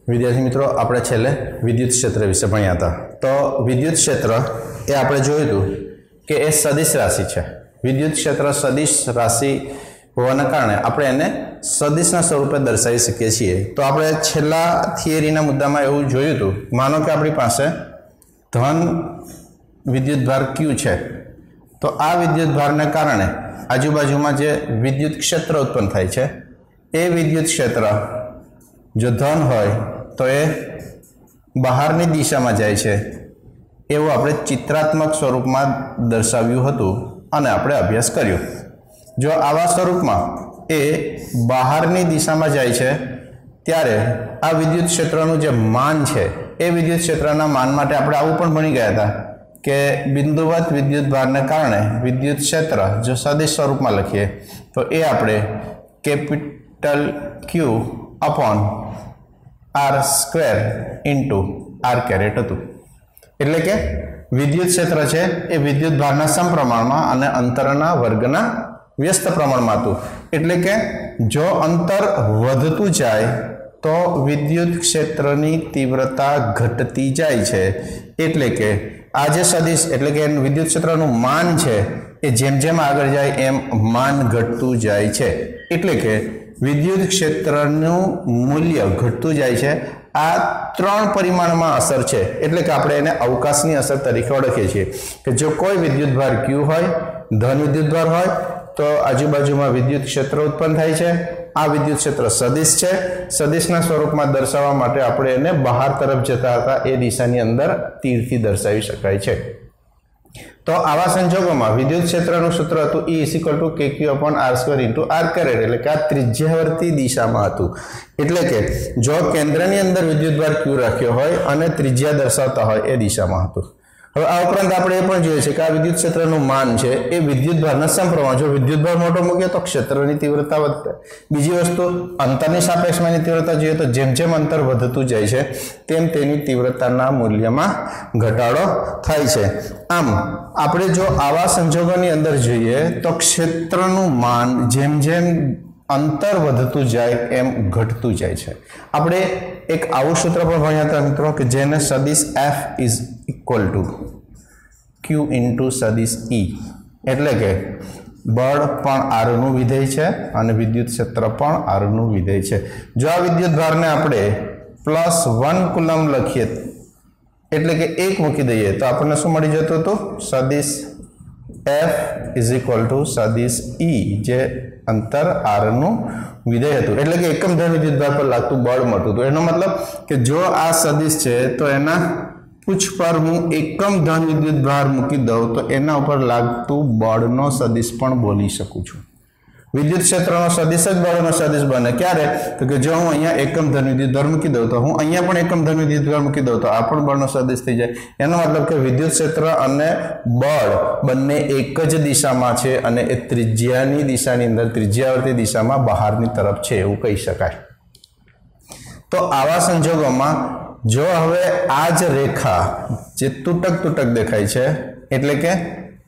विद्यार्थी मित्रों આપણે છેલ્લે વિદ્યુત ક્ષેત્ર વિશે ભણ્યા હતા। તો વિદ્યુત ક્ષેત્ર એ આપણે જોયું હતું કે એ સદિશ રાશિ છે। વિદ્યુત ક્ષેત્ર સદિશ રાશિ હોવાના કારણે આપણે એને સદિશના સ્વરૂપે દર્શાવી શકીએ છીએ। તો આપણે છેલ્લા થિયરીના મુદ્દામાં એવું જોયું હતું, માનો કે આપણી પાસે ધન વિદ્યુતભાર Q છે, તો આ વિદ્યુતભારને કારણે આજુબાજુમાં જે વિદ્યુત ક્ષેત્ર ઉત્પન્ન થાય છે એ વિદ્યુત ક્ષેત્ર जो धन होय तो ये बहारनी दिशा में जाए छे एवं आपणे चित्रात्मक स्वरूप में दर्शाव्युं हतुं अने आपणे अभ्यास कर्यो। जो आवा स्वरूप में ए बहारनी दिशा में जाए छे त्यारे आ विद्युत क्षेत्रनुं जे मान छे ए विद्युत क्षेत्रना मान माटे आपणे आवुं पण भणी गया हता के बिंदुवत विद्युत भारने कारणे विद्युत क्षेत्र जो सदिश स्वरूप में लखीए तो ए आपणे capital Q upon R square into R caret हतुं। एटले के विद्युत क्षेत्र है ए विद्युत भारना समप्रमाणमां अने अंतरना वर्गना व्यस्त प्रमाणमां हतुं। एटले के जो अंतर वधतुं जाय तो विद्युत क्षेत्रनी तीव्रता घटती जाय छे। एटले के आ जे सदिश एटले के विद्युत क्षेत्रनुं मान छे ए जेम जेम आगळ जाय एम मान घटतुं जाय छे। एटले के विद्युत क्षेत्रનું મૂલ્ય ઘટતું જાય છે। આ ત્રણ પરિમાણમાં અસર છે, એટલે કે આપણે એને અવકાશની અસર તરીકે ઓળખીએ છીએ કે જો કોઈ વિદ્યુતભાર Q હોય, ધન વિદ્યુતભાર હોય તો આજુબાજુમાં વિદ્યુત ક્ષેત્ર ઉત્પન્ન થાય છે। આ વિદ્યુત ક્ષેત્ર સદિશ છે, સદિશના સ્વરૂપમાં દર્શાવવા માટે આપણે એને બહાર તરફ જતા હતા એ દિશાની અંદર તીરથી દર્શાવી શકાય છે। तो आवा संजोगों में विद्युत क्षेत्रનું सूत्र હતું E = kq/r² * r कैरेट, એટલે કે આ ત્રિજ્યાવર્તી દિશામાં હતું। એટલે કે જો કેન્દ્રની અંદર વિદ્યુતભાર Q રાખ્યો હોય અને ત્રિજ્યા દર્શાવતા હોય એ દિશામાં હતું। હવે આ ઉપરાંત આપણે એ પણ જોઈએ છે કે આ વિદ્યુત ક્ષેત્રનું માન છે એ વિદ્યુતભારના સમપ્રમાણ। જો વિદ્યુતભાર મોટો મૂકીએ તો ક્ષેત્રની तीव्रता વધશે। बीजी वस्तु अंतरनी सापेक्षमां तीव्रता જોઈએ तो जेम जेम अंतर વધતું જાય છે તેમ તેની तीव्रताना मूल्यमां घटाडो थाय छे। आम આપણે જો આવા સંજોગોની અંદર જોઈએ તો ક્ષેત્રનું માન જેમ જેમ અંતર વધતું જાય એમ ઘટતું જાય છે। આપણે એક આવું સૂત્ર પણ ભણ્યા હતા મિત્રો કે જેને સદિશ F = Q * સદિશ E, એટલે કે બળ પણ R નું વિધેય છે અને વિદ્યુત ક્ષેત્ર પણ R નું વિધેય છે। જો આ વિદ્યુત ભારને આપણે +1 કુલમ લખીએ એટલે કે 1 મૂકી દઈએ તો આપણને શું મળી જતું હતું? સદિશ F = સદિશ E, જે અંતર R નું વિધેય હતું। એટલે કે એકમ ધન વિદ્યુતભાર પર લાગતું બળ મળતું હતું। એનો મતલબ કે જો આ સદિશ છે તો એના પૂછ પર હું એકમ ધન વિદ્યુતભાર મૂકી દઉં તો એના ઉપર લાગતું બળનો સદિશ પણ બોલી શકું છું। विद्युत क्षेत्रનો સદિશ જ બળનો સદિશ બને ક્યારે? તો કે જો હું અહીંયા એકમ ધન વિદ્યુતભાર મૂકી દઉં તો હું અહીંયા પણ એકમ ધન વિદ્યુતભાર મૂકી દઉં તો આ પણ બળનો સદિશ થઈ જાય। એનો મતલબ કે વિદ્યુત ક્ષેત્ર અને બળ બંને એક જ દિશામાં છે અને એ ત્રિજ્યાની દિશાની અંદર ત્રિજ્યાવર્તી દિશામાં બહારની તરફ છે એવું કહી શકાય। તો આવા સંજોગોમાં જો હવે આ જ રેખા જે તૂટક તૂટક દેખાય છે એટલે કે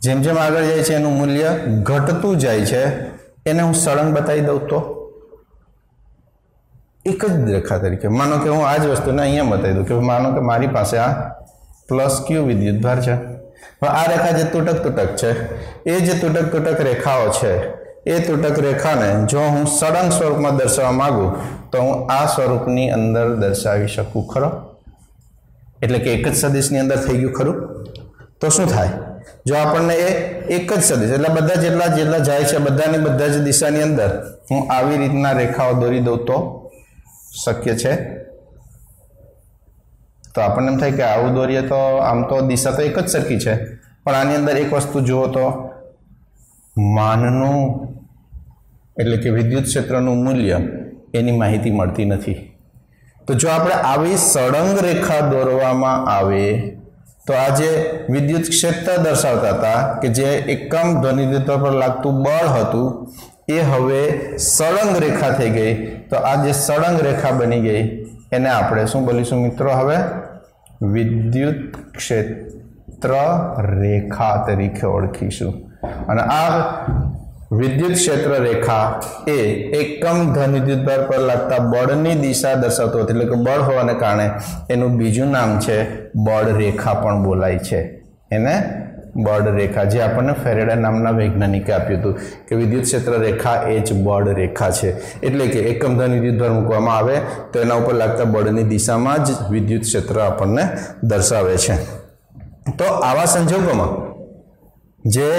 જેમ જેમ આગળ જાય છે એનું મૂલ્ય ઘટતું જાય છે, એને હું સળંગ बताई दઉં तो एक ज रेखा तरीके मानो कि हूँ आज वस्तु ने अहींया बताई दूँ कि मानो कि मारी पासे आ +Q विद्युतभार है। आ रेखा जो तूटक तूटक है ए जे तूटक तूटक रेखाओं है ए तूटक रेखा ने जो हूँ सळंग स्वरूप में दर्शावा मांगू तो हूँ आ स्वरूपनी अंदर दर्शावी शकूं खरो? एटले के एक ज सदिशनी अंदर थई गयुं खरुं? तो शुं थाय? जो आपने एक ज सदिश એટલે બધા જેટલા જેટલા જાય છે બધાની બધા જ દિશાની અંદર હું આવી રીતના રેખાઓ દોરી દઉં તો શક્ય છે? તો આપણને એમ થાય કે આવું દોરીએ તો આમ તો દિશા તો એક જ સરખી છે, પણ આની અંદર એક વસ્તુ જુઓ તો માનનું એટલે કે વિદ્યુત ક્ષેત્રનું મૂલ્ય એની માહિતી મળતી નથી। તો જો આપણે આવી સળંગ રેખા દોરવામાં આવે तो आज विद्युत क्षेत्र दर्शावता था कि जे एकम ध्वनि विद्युतभार पर लागतुं बळ हतुं ए हवे सळंग रेखा थई गई। तो आ जे सळंग रेखा बनी गई एने आपणे शुं बोलीशुं मित्रों? हवे विद्युत क्षेत्र रेखा तरीके ओळखीशुं। अने आ विद्युत क्षेत्र रेखा ए एकम धन विद्युतभार पर लगता बळनी दिशा दर्शावतो एटले के बळ होवाने कारणे एनुं बीजुं नाम छे बळ रेखा पण बोलाय छे एने बळ रेखा जे आपणे फेरेडे नामना वैज्ञानिके आप्युं हतुं के विद्युत क्षेत्र रेखा ए ज बळ रेखा छे एटले के एकम धन विद्युतभार मूकवामां आवे तो एना उपर लगता बळनी दिशामां ज विद्युत क्षेत्र आपणने दर्शावे छे। तो आवा संजोगोमां जे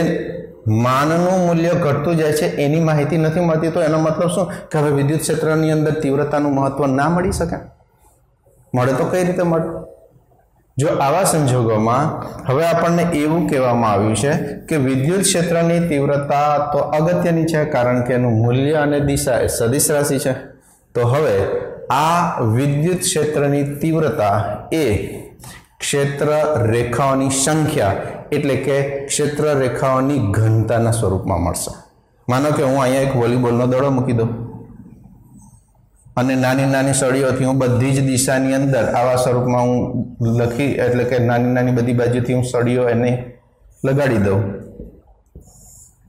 मानનું મૂલ્ય ઘટતું જાય છે એની માહિતી નથી મળતી તો એનો મતલબ શું કે હવે વિદ્યુત ક્ષેત્રની અંદર તીવ્રતાનું મહત્વ ના મળી શકે? મળે તો કઈ રીતે મળે? જો આવા સંજોગોમાં હવે આપણને એવું કહેવામાં આવ્યું છે કે વિદ્યુત ક્ષેત્રની તીવ્રતા તો અગત્યની છે કારણ કે એનું મૂલ્ય અને દિશા એ સદિશ રાશિ છે। તો હવે આ વિદ્યુત ક્ષેત્રની તીવ્રતા એ क्षेत्र रेखाओनी संख्या एटले के क्षेत्र रेखाओनी घनताना स्वरूपमां मळशे। मानो के हूँ अहींया एक वॉलीबॉलनो दड़ो मूकी दऊं अने नानी नानी सळीओथी हूँ बधी ज दिशानी अंदर आवा स्वरूपमां हूँ लखी एटले के नानी नानी बधी बाजुथी हूँ सळीओ एने लगाड़ी दऊं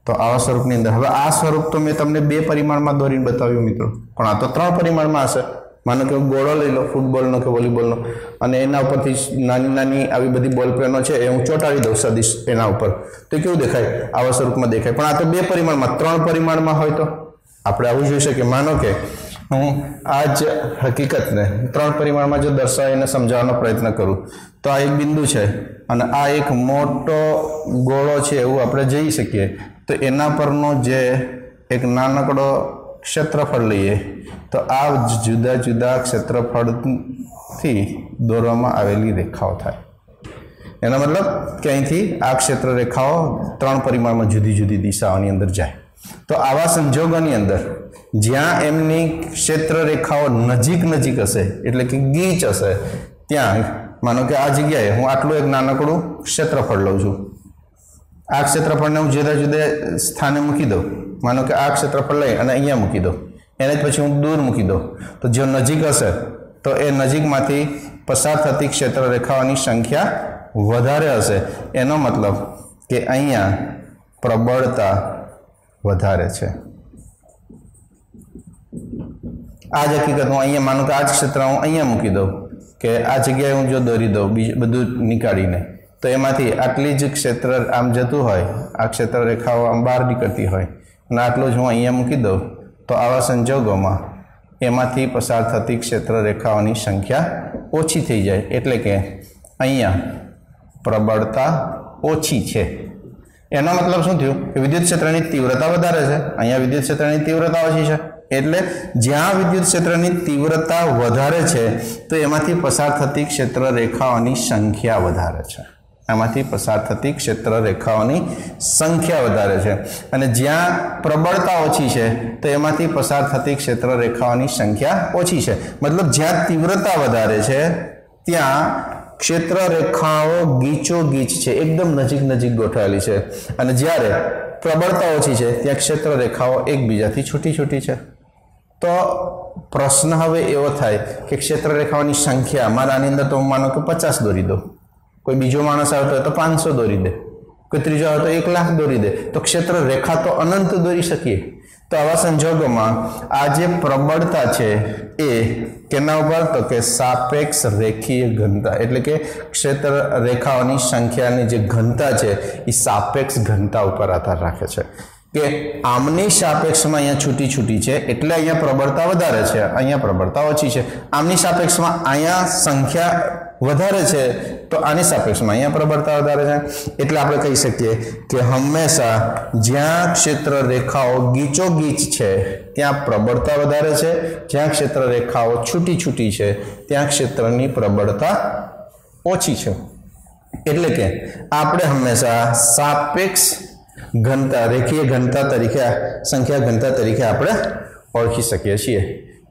तो आवा स्वरूपनी अंदर हवे आ स्वरूप तो मैं तमने 2 परिमाणमां दौरीने बताव्युं मित्रों पण आ तो 3 परिमाणमां हशे। मानो कि गोळो लई लो फूटबॉलनो के वॉलीबॉलनो अने एना उपरथी नानी नानी आवी बधी बॉल पेनो छे ए हूँ ચોંટાડી दऊं सदिश एना उपर तो केवुं देखाय आवा स्वरूपमां देखाय पण आ तो 2 परिमाणमां 3 परिमाणमां होय तो आपणे आवुं जोई शकीए। मानो के हूँ आज हकीकतने 3 परिमाणमां जो दर्शावीने समजावવાનો प्रयत्न करूं तो आ एक बिंदु छे अने आ एक मोटो गोळो छे एवुं आपणे जोई शकीए तो एना परनो जे एक नानकड़ो क्षेत्रफळ लईए तो आ जुदा जुदा क्षेत्रफळ थी दौरवामां आवेली रेखाओ थाय एना मतलब के अहींथी आ क्षेत्र रेखाओ 3 परिमाणमां जुदी जुदी दिशाओनी अंदर जाय। तो आवा संजोगोनी अंदर ज्यां एमनी क्षेत्र रेखाओ नजीक नजीक हशे एटले के गीच हशे त्यां मानो के आ जग्याए हूँ आटलुं एक नानकड़ुं क्षेत्रफळ लઉં છું आ क्षेत्रफळने हूँ जुदा जुदा स्थाने मूकी दઉં मानो के आ क्षेत्रफळ लई अने अहींया मूकी दઉં एने पछी हूँ दूर मूकी दઉં तो जो नजीक हशे तो ए नजीकमांथी पसार थती क्षेत्र रेखाओनी संख्या वधारे हशे एनो मतलब के अहींया प्रबळता वधारे छे। आ ज हकीकत हूँ अहींया मानो के आ क्षेत्र हूँ अहींया मूकी दઉં के आ जग्याए हूँ जो दौरी दઉં बधुं निकाळीने तो एमांथी आटली ज क्षेत्र आम जतुं होय आ क्षेत्र रेखाओ आम बहार निकळती होय अने आटલું જ હું અહીંયા મૂકી દઉં तो आवा संजोगोमां एमांथी पसार थती क्षेत्र रेखाओनी संख्या ओछी थई जाय एटले के अहींया प्रबळता ओछी छे। एनो मतलब शुं थयुं के विद्युत क्षेत्रनी तीव्रता वधारे छे अहींया विद्युत क्षेत्रनी तीव्रता ओછી छे एटले ज्यां विद्युत क्षेत्रनी तीव्रता वधारे छे तो एमांथी पसार थती क्षेत्र रेखाओनी संख्या वधारे छे। आमांथी पसार थती क्षेत्र रेखाओनी संख्या वधारे छे अने ज्यां प्रबळता ओછી छे तो एमांथी पसार थती क्षेत्र रेखाओनी संख्या ओછી छे। मतलब ज्यां तीव्रता वधारे छे त्यां क्षेत्र रेखाओ गीचो गीच छे एकदम नजीक नजीक गोठवाયેલી छे अने ज्यारे प्रबळता ओછી छे त्यां क्षेत्र रेखाओ एकबीजाथी छूटी छूटी छे। तो प्रश्न हवे एवो थाय के क्षेत्र रेखाओनी संख्या मारा आनी अंदर तो मानो के 50 दोरी दो कोई बीजो माणस आवतो होय तो 500 दोरी दे कोई त्रीजो आवतो तो 1 लाख दोरी दे तो क्षेत्र रेखा तो अनंत दोरी शकीए। तो आवा संजोगोमां आ जे प्रबळता छे ए केना उपर तो के सापेक्ष रेखीय घनता एटले के क्षेत्र रेखाओनी संख्यानी जे घनता छे ई सापेक्ष घनता उपर आधार राखे छे के आमनी सापेक्षमां अहींया छूटी छूटी छे एटले अहींया प्रबळता वधारे छे अहींया प्रबळता ओછી छे आमनी सापेक्षमां अहींया संख्या वधारे छे तो आनी सापेक्षमां अहींया प्रबळता वधारे छे एटले आपणे कही शकीए के हमेशा ज्यां क्षेत्र रेखाओ गीचो गीच छे त्यां प्रबळता वधारे छे ज्यां क्षेत्र रेखाओ छूटी छूटी छे त्यां क्षेत्रनी प्रबळता ओછી छे। एटले के आपणे हमेशा सापेक्ष घनता रेखीय घनता तरीके संख्या घनता तरीके आपणे ओळखी શકીએ છીએ।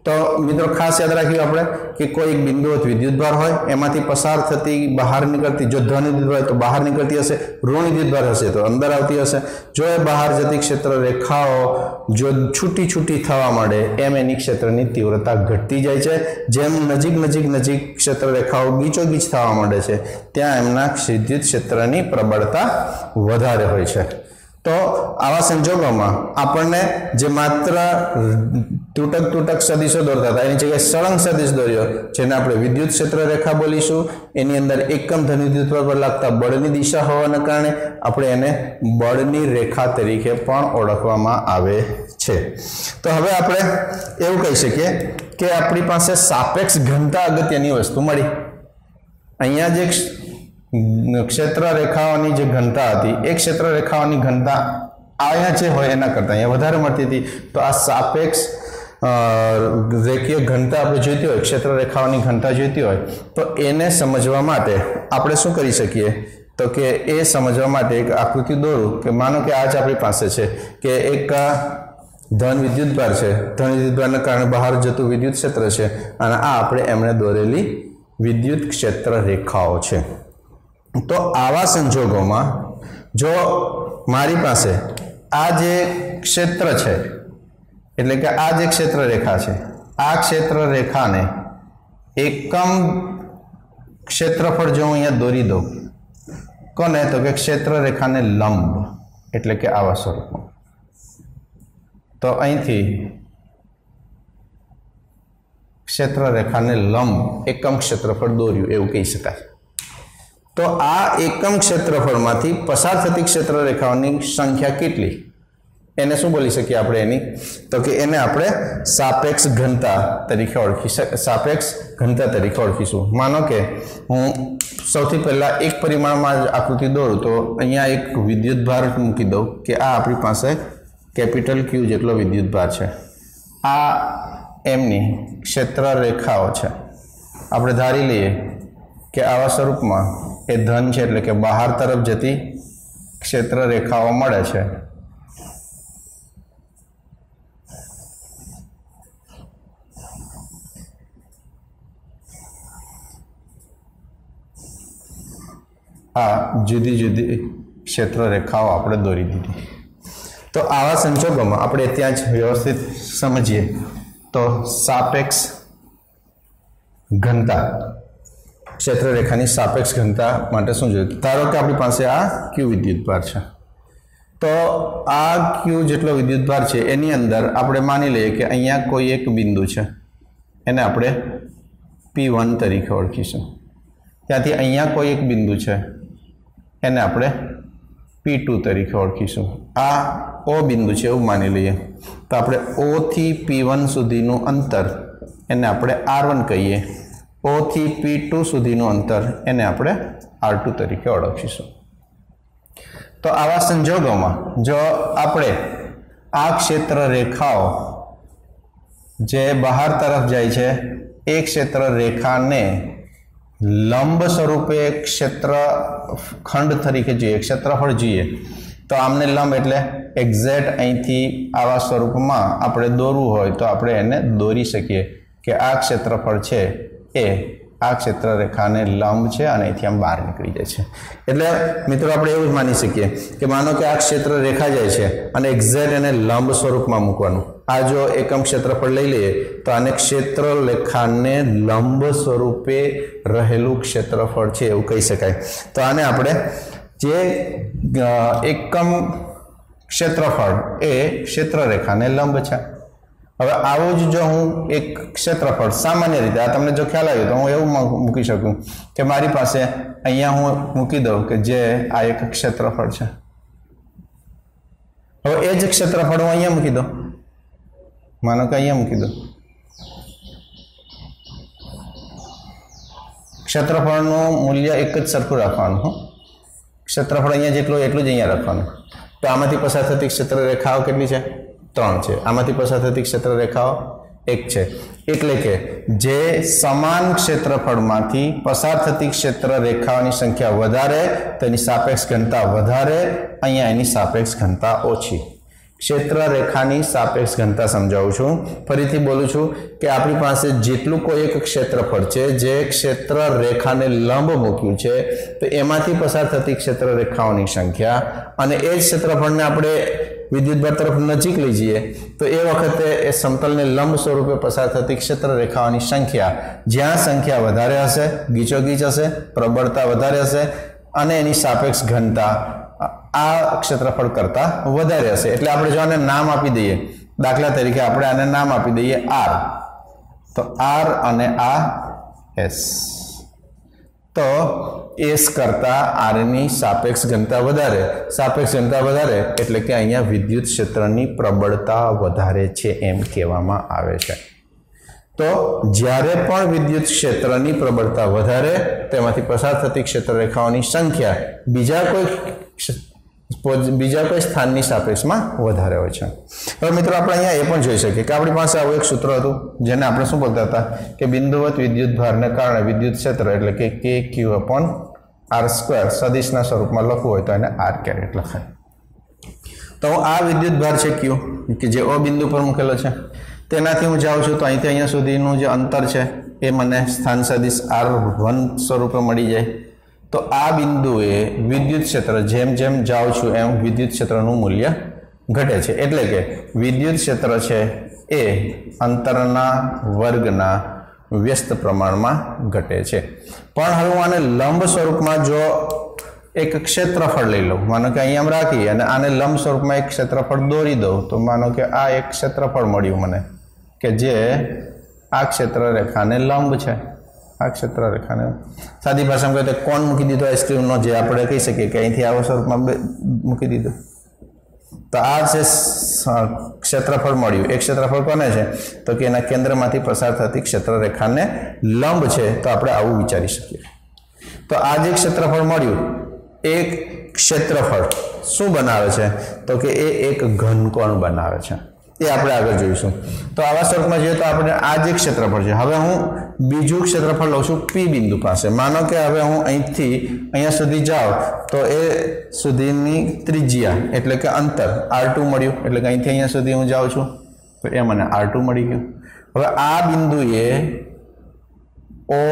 तो मित्रों खास याद राखिए आपणे कि कोई एक बिंदु विद्युतभार होय एमांथी पसार थती बहार निकलती जो धन विद्युतभार तो बहार निकलती हशे ऋण विद्युतभार हशे तो अंदर आवती हशे जो ए बहार जती क्षेत्र रेखाओ जो छूटी छूटी थवा मांडे एम एनी क्षेत्रनी तीव्रता घटती जाय छे जेम नजीक नजीक नजीक क्षेत्र रेखाओ गीचोगीच थवा मांडे छे त्यां एमना विद्युत क्षेत्रनी प्रबळता वधारे होय छे। तो आवा संजोगोमां आपणे जे मात्र तूटक तूटक सदिशो दौरता था एनी जग्याए सळंग सदिश दौर्यो जेने आपणे विद्युत क्षेत्र रेखा बोलीशुं। एनी अंदर एकम धन विद्युत पर लागता बळनी दिशा होवाना कारणे आपणे एने बळनी रेखा तरीके पण ओळखवामां आवे छे। तो हवे आपणे एवुं कही शकीए के आपणी पासे सापेक्ष घनता अगत्यनी वस्तु मळी। अहींया जे क्षेत्र रेखाओनी जे घनता हती ए क्षेत्र रेखाओनी घनता आया जे होय एना करता अहींया वधारे मळती हती। तो आ सापेक्ष रेखीय घनता आपणे जोईती होय, क्षेत्र रेखाओनी घनता जोईती होय तो एने समजवा माटे आपणे शुं करी शकीए तो के ए समझवा माटे एक आकृति दोरू के मानो के आज आपणी पासे छे के एक धन विद्युत भार छे, धन विद्युत भारना कारणे बहार जतुं विद्युत क्षेत्र छे अने आ आपणे एमणे दोरेली विद्युत क्षेत्र रेखाओ छे। तो आवा संजोगोमां जो मारी पासे आ जे क्षेत्र छे एटले के आ जे क्षेत्र रेखा छे आ क्षेत्र रेखाने एकम क्षेत्रफळ जो अहींया दोरी दઉં कोने तो के क्षेत्र रेखाने लंब एटले के आवा स्वरूपमां। तो अहींथी क्षेत्र रेखाने लंब एकम क्षेत्रफळ दोर्युं एवुं कही शकाय। तो आ एकम क्षेत्रफळमांथी पसार थती क्षेत्र रेखाओनी संख्या केटली एने शुं बोली शकीए आपणे एनी तो के एने आपणे सापेक्ष घनता तरीके ओळखी सापेक्ष घनता तरीके ओळखीशुं। मानो के हूँ सौथी पहला एक परिमाणमां आकृति दोरूं तो अहींया एक विद्युत भार मूकी दઉં के आ आपणी पासे कैपिटल क्यू जेटलो विद्युत भार छे। आ एमनी क्षेत्र रेखाओ छे। आपणे धारी लईए के आवा स्वरूपमां ए धन छे एटले के बहार तरफ जती क्षेत्र रेखाओ मळे छे। आ जुदी जुदी क्षेत्र रेखाओ आपणे दोरी दीधी। तो आवा संजोगोमां आपणे त्यां ज व्यवस्थित समझीए तो सापेक्ष घनता क्षेत्र रेखानी सापेक्ष घनता माटे शुं जोईए। धारो के आपणी पासे आ क्यू विद्युत भार छे तो आ क्यू जेटलो विद्युत भार छे एनी अंदर आपणे मानी लईए के अहींया कोई एक बिंदु छे एने आपणे P1 तरीके ओळखीशुं। त्यांथी अहींया कोई एक बिंदु छे एने आपणे P2 तरीके ओळखीशुं। आ ओ बिंदु छे एवुं मानी लईए तो आपणे O थी P1 सुधीनुं अंतर एने आपणे R1 कहीए। O थी P2 सुधीनुं अंतर एने आपणे R2 तरीके ओळखीशुं। तो आवा संजोगोमां जो आपणे आ क्षेत्र रेखाओ जे बहार तरफ जाय छे ए क्षेत्र रेखाने लंब स्वरूपे क्षेत्र खंड तरीके जोईए क्षेत्रफळ जोईए तो आमने लंब एटले एक्जेक्ट अहींथी आवा स्वरूपमां आपणे दोरવું होय तो आपणे एने दोरी शकीए के आ क्षेत्रफळ छे ए आ क्षेत्र रेखाने लंब छे अने અહીંથી આમ બહાર નીકળી જાય છે। એટલે મિત્રો આપણે એવું જ માની શકીએ કે માનો કે આ ક્ષેત્ર રેખા જાય છે અને એક્ઝેક્ટ એને લંબ સ્વરૂપમાં મૂકવાનું। આ જો એકમ ક્ષેત્રફળ લઈ લઈએ તો આને ક્ષેત્ર રેખાને લંબ સ્વરૂપે રહેલું ક્ષેત્રફળ છે એવું કહી શકાય। તો આને આપણે જે એકમ ક્ષેત્રફળ એ ક્ષેત્ર રેખાને લંબ છે। હવે આવો જ જો હું એક ક્ષેત્રફળ સામાન્ય રીતે આ તમને જો ખ્યાલ આવ્યો તો હું એવું મૂકી શકું કે મારી પાસે અહીંયા હું મૂકી દઉં કે જે આ એક ક્ષેત્રફળ છે। હવે એ જ ક્ષેત્રફળ હું અહીંયા મૂકી દઉં, માનો કે અહીંયા મૂકી દઉં। ક્ષેત્રફળનું મૂલ્ય એક જ સરખું રાખવાનું। ક્ષેત્રફળ અહીંયા જેટલું એટલું જ અહીંયા રાખવાનું। તો આમાંથી પસાર થતી ક્ષેત્ર રેખાઓ કેટલી છે? 3 છે। આમાંથી પસાર થતી ક્ષેત્ર રેખાઓ 1 છે। એટલે કે જે સમાન ક્ષેત્રફળમાંથી પસાર થતી ક્ષેત્ર રેખાઓની સંખ્યા વધારે તેની સાપેક્ષ ઘનતા વધારે, અહીંયા એની સાપેક્ષ ઘનતા ઓછી। ક્ષેત્ર રેખાની સાપેક્ષ ઘનતા સમજાવું છું। ફરીથી બોલું છું કે આપણી પાસે જેટલું કોઈ એક ક્ષેત્રફળ છે જે ક્ષેત્ર રેખાને લંબ મૂક્યું છે તો એમાંથી પસાર થતી ક્ષેત્ર રેખાઓની સંખ્યા અને એ જ ક્ષેત્રફળને આપણે વિદ્યુતભાર તરફ નજીક લઈ જઈએ તો એ વખતે એ સમતલને લંબ સ્વરૂપે પસાર થતી ક્ષેત્ર રેખાઓની સંખ્યા જ્યાં સંખ્યા વધારે હશે, ગીચોગીચ હશે, પ્રબળતા વધારે હશે અને એની સાપેક્ષ ઘનતા આ ક્ષેત્રફળ કરતા વધારે હશે એટલે આપણે જો આને નામ આપી દઈએ દાખલા તરીકે આપણે આને નામ આપી દઈએ r તો r અને આ s તો s કરતા r ની સાપેક્ષ ઘનતા વધારે એટલે કે અહીંયા વિદ્યુત ક્ષેત્રની પ્રબળતા વધારે છે એમ કહેવામાં આવે છે તો જ્યારે પણ વિદ્યુત ક્ષેત્રની પ્રબળતા વધારે તેમાંથી પસાર થતી ક્ષેત્રરેખાઓની સંખ્યા બીજા કોઈ સ્થાનની સાપેક્ષમાં વધારે હોય છે હવે મિત્રો આપણે અહીંયા એ પણ જોઈ શકીએ કે આપણી પાસે આવું એક સૂત્ર હતું જેને આપણે શું બોલતા હતા કે બિંદુવત વિદ્યુત ભારને કારણે વિદ્યુત ક્ષેત્ર એટલે કે kq/r² સદિશના સ્વરૂપમાં લખવું હોય તો એને r કેરેટ લખાય તો આ વિદ્યુત ભાર છે q કે જે O બિંદુ પર મૂકેલો છે તેનાથી હું જાઉં છું તો અહીંથી અહીંયા સુધીનું જે અંતર છે એ મને સ્થાન સદિશ r1 સ્વરૂપે મળી જાય તો આ બિંદુએ વિદ્યુત ક્ષેત્ર જેમ જેમ જાઉં છું એમ વિદ્યુત ક્ષેત્રનું મૂલ્ય ઘટે છે એટલે કે વિદ્યુત ક્ષેત્ર છે એ અંતરના વર્ગના વ્યસ્ત પ્રમાણમાં ઘટે છે પણ હવે હું આને લંબ સ્વરૂપમાં જો એક ક્ષેત્રફળ લઈ લઉં માનો કે અહીંયા રાખી અને આને લંબ સ્વરૂપમાં એક ક્ષેત્રફળ દોરી દઉં તો માનો કે આ એક ક્ષેત્રફળ મળ્યું મને કે જે આ ક્ષેત્રરેખાને લંબ છે આ ક્ષેત્રરેખાને સાદી ભાષામાં કહીએ તો કોણ મૂકી દીધો આઈસ્ક્રીમનો જે આપણે કહી શકીએ કે અહીંથી આવા સ્વરૂપમાં મૂકી દીધું તો આ જે ક્ષેત્રફળ મળ્યું એ ક્ષેત્રફળ કોને છે તો કે એના કેન્દ્રમાંથી પસાર થતી ક્ષેત્રરેખાને લંબ છે તો આપણે આવું વિચારી શકીએ તો આ જે ક્ષેત્રફળ મળ્યું એક ક્ષેત્રફળ શું બનાવે છે તો કે એ એક ઘનકોણ બનાવે છે એ આપણે આગળ જોઈશું તો આવા સ્વરૂપમાં જોઈએ તો આપણે આ જે ક્ષેત્રફળ છે હવે હું બીજું ક્ષેત્રફળ લઉં છું P બિંદુ પાસે માનો કે હવે હું અહીંથી અહીંયા સુધી જાઉં તો એ સુધીની ત્રિજ્યા એટલે કે અંતર r2 મળ્યું એટલે કે અહીંથી અહીંયા સુધી હું જાઉં છું તો એ મને r2 મળી ગયું હવે આ બિંદુએ O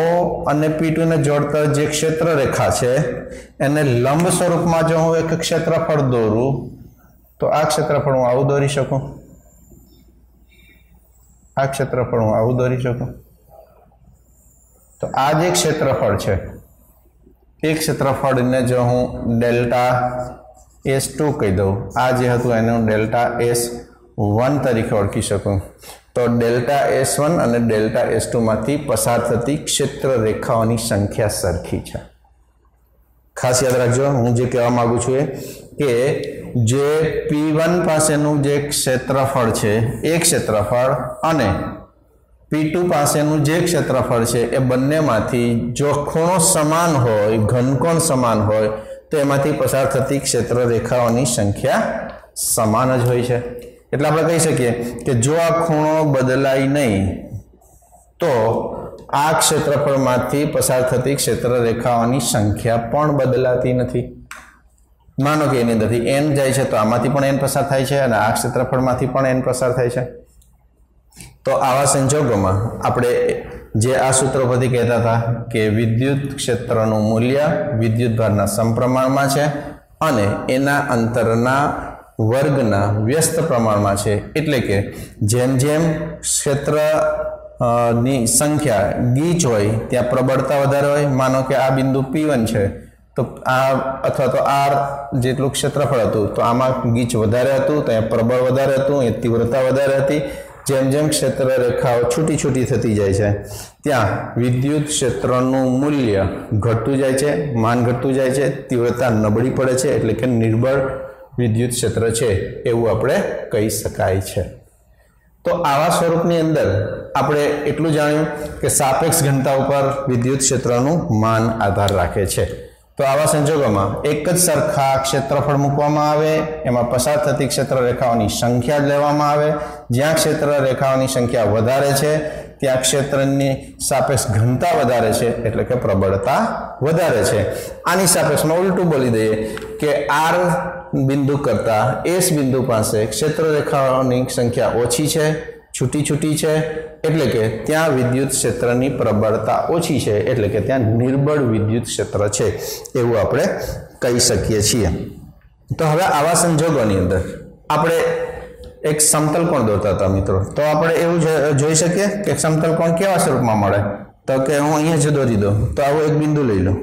અને P2 ને જોડતા જે ક્ષેત્રરેખા છે એને લંબ સ્વરૂપમાં જો હું એક ક્ષેત્રફળ દોરું તો આ ક્ષેત્રફળ હું આવું દોરી શકું આ ક્ષેત્રફળ હું આવું દોરી શકું તો આ જે ક્ષેત્રફળ છે એ ક્ષેત્રફળને જો હું ડેલ્ટા S2 કહી દઉં આ જે હતું એને હું ડેલ્ટા S1 તરીકે ઓળખી શકું તો ડેલ્ટા S1 અને ડેલ્ટા S2 માંથી પસાર થતી ક્ષેત્રરેખાઓની સંખ્યા સરખી છે ખાસ યાદ રાખજો હું જે કહેવા માંગુ છું એ કે જે P1 પાસેનું જે ક્ષેત્રફળ છે એ ક્ષેત્રફળ અને P2 પાસેનું જે ક્ષેત્રફળ છે એ બંનેમાંથી જો ખૂણો સમાન હોય ઘનકોણ સમાન હોય તો એમાંથી પસાર થતી ક્ષેત્રરેખાઓની સંખ્યા સમાન જ હોય છે એટલે આપણે કહી શકીએ કે જો આ ખૂણો બદલાય નહીં તો આ ક્ષેત્રફળમાંથી પસાર થતી ક્ષેત્રરેખાઓની સંખ્યા પણ બદલાતી નથી માનો કે એની અંદરથી n જાય છે તો આમાંથી પણ n પસાર થાય છે અને આ ક્ષેત્રફળમાંથી પણ n પસાર થાય છે તો આવા સંજોગોમાં આપણે જે આ સૂત્ર પરથી કહેતા હતા કે વિદ્યુત ક્ષેત્રનું મૂલ્ય વિદ્યુત ભારના સમપ્રમાણમાં છે અને એના અંતરના વર્ગના વ્યસ્ત પ્રમાણમાં છે એટલે કે જેમ જેમ ક્ષેત્ર ની સંખ્યા ગીચ હોય ત્યાં પ્રબળતા વધારે હોય માનો કે આ બિંદુ P1 છે તો આ અથવા તો r જેટલું ક્ષેત્રફળ હતું તો આમાં ગીચ વધારે હતું ત્યાં પ્રબળ વધારે હતું એ તીવ્રતા વધારે હતી જેમ જેમ ક્ષેત્રરેખાઓ છૂટી છૂટી થતી જાય છે ત્યાં વિદ્યુત ક્ષેત્રનું મૂલ્ય ઘટતું જાય છે માન ઘટતું જાય છે તીવ્રતા નબળી પડે છે એટલે કે નિર્બળ વિદ્યુત ક્ષેત્ર છે એવું આપણે કહી શકાય છે તો આવા સ્વરૂપની અંદર આપણે એટલું જાણ્યું કે સાપેક્ષ ઘનતા ઉપર વિદ્યુત ક્ષેત્રનું માન આધાર રાખે છે તો આવા સંજોગોમાં એક જ સરખા ક્ષેત્રફળ મૂકવામાં આવે એમાં પસાર થતી ક્ષેત્રરેખાઓની સંખ્યા લેવામાં આવે જ્યાં ક્ષેત્રરેખાઓની સંખ્યા વધારે છે ત્યાં ક્ષેત્રની સાપેક્ષ ઘનતા વધારે છે એટલે કે પ્રબળતા વધારે છે આની સાપેક્ષમાં ઉલટું બોલી દઈએ કે r બિંદુ કરતા S બિંદુ પાસે ક્ષેત્રરેખાઓની સંખ્યા ઓછી છે છૂટી છૂટી છે એટલે કે ત્યાં વિદ્યુત ક્ષેત્રની પ્રબળતા ઓછી છે એટલે કે ત્યાં નિર્બળ વિદ્યુત ક્ષેત્ર છે એવું આપણે કહી શકીએ છીએ તો હવે આવા સંજોગોની અંદર આપણે એક સમતલ કોણ દોરતા હતા મિત્રો તો આપણે એવું જોઈ શકીએ કે સમતલ કોણ કેવા સ્વરૂપમાં મળે તો કે હું અહીંયા જ દોરી દઉં તો આવું એક બિંદુ લઈ લઉં